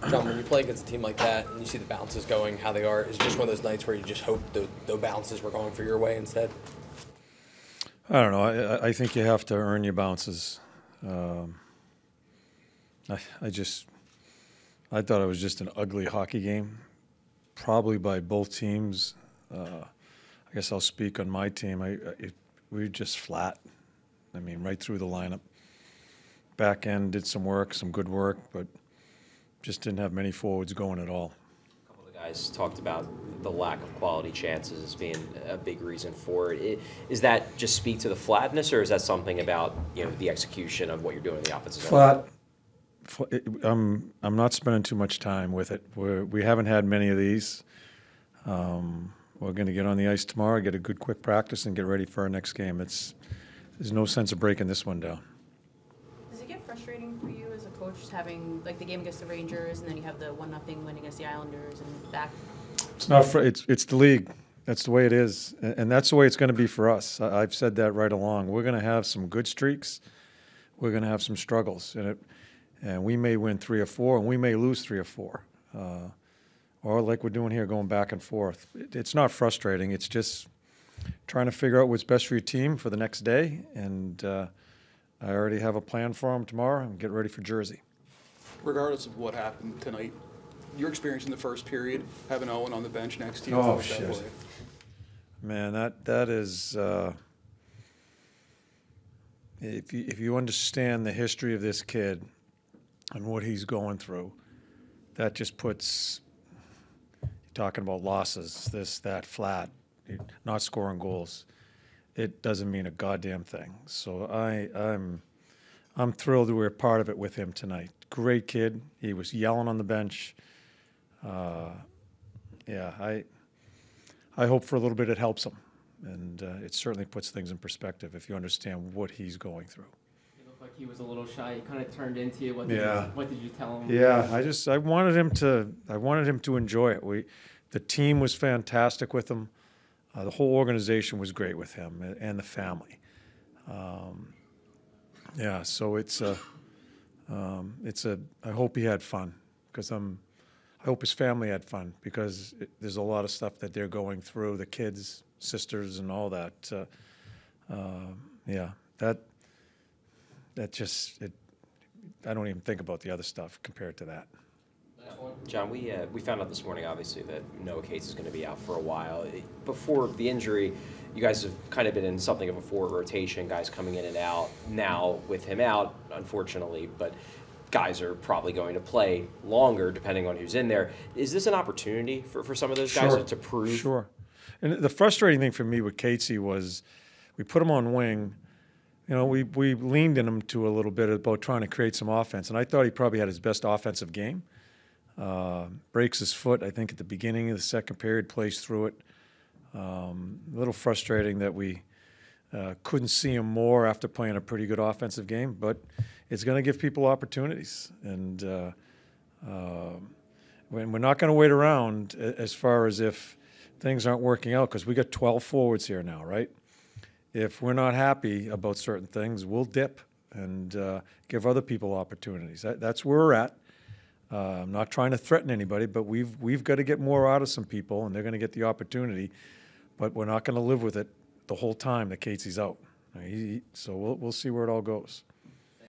John, when you play against a team like that and you see the bounces going how they are, is it just one of those nights where you just hope the bounces were going for your way instead? I don't know. I think you have to earn your bounces. I thought it was just an ugly hockey game, probably by both teams. I guess I'll speak on my team. We were just flat. I mean, right through the lineup. Back end did some work, some good work, but just didn't have many forwards going at all. A couple of the guys talked about the lack of quality chances as being a big reason for it. Is that just speak to the flatness, or is that something about the execution of what you're doing in the offensive zone? Flat. I'm not spending too much time with it. We haven't had many of these. We're going to get on the ice tomorrow, get a good quick practice, and get ready for our next game. There's no sense of breaking this one down. Does it get frustrating for you as a coach having like the game against the Rangers and then you have the 1-0 win against the Islanders and back? It's not. It's the league. That's the way it is, and that's the way it's going to be for us. I've said that right along. We're going to have some good streaks. We're going to have some struggles, and we may win 3 or 4, and we may lose 3 or 4. Or like we're doing here, going back and forth. It's not frustrating. It's just trying to figure out what's best for your team for the next day. And I already have a plan for them tomorrow and get ready for Jersey. Regardless of what happened tonight, your experience in the first period, having Owen on the bench next to you. Oh, shit. Man, that is if you understand the history of this kid and what he's going through, that just puts – talking about losses, this, that, flat, not scoring goals, it doesn't mean a goddamn thing. So I'm thrilled that we're part of it with him tonight. Great kid. He was yelling on the bench. Yeah, I hope for a little bit it helps him, and it certainly puts things in perspective if you understand what he's going through. He looked like he was a little shy. He kind of turned into you. What did you tell him? Yeah, I wanted him to enjoy it. The team was fantastic with him. The whole organization was great with him and the family. Yeah, so I hope he had fun because I hope his family had fun because there's a lot of stuff that they're going through, the kids, sisters, and all that. Yeah, that just I don't even think about the other stuff compared to that. John, we found out this morning, obviously, that Noah Cates is going to be out for a while. Before the injury, you guys have kind of been in something of a forward rotation, guys coming in and out. Now, with him out, unfortunately, but guys are probably going to play longer depending on who's in there. Is this an opportunity for some of those guys to prove? Sure. And the frustrating thing for me with Catesy was we put him on wing. We leaned in him to a little bit about trying to create some offense, and I thought he probably had his best offensive game. Breaks his foot, I think, at the beginning of the second period, plays through it. A little frustrating that we couldn't see him more after playing a pretty good offensive game, but it's going to give people opportunities. And we're not going to wait around as far as if things aren't working out, because we got 12 forwards here now, right? If we're not happy about certain things, we'll dip and give other people opportunities. That's where we're at. I'm not trying to threaten anybody, but we've got to get more out of some people, and they're going to get the opportunity. But we're not going to live with it the whole time that Catesy's out. So we'll see where it all goes.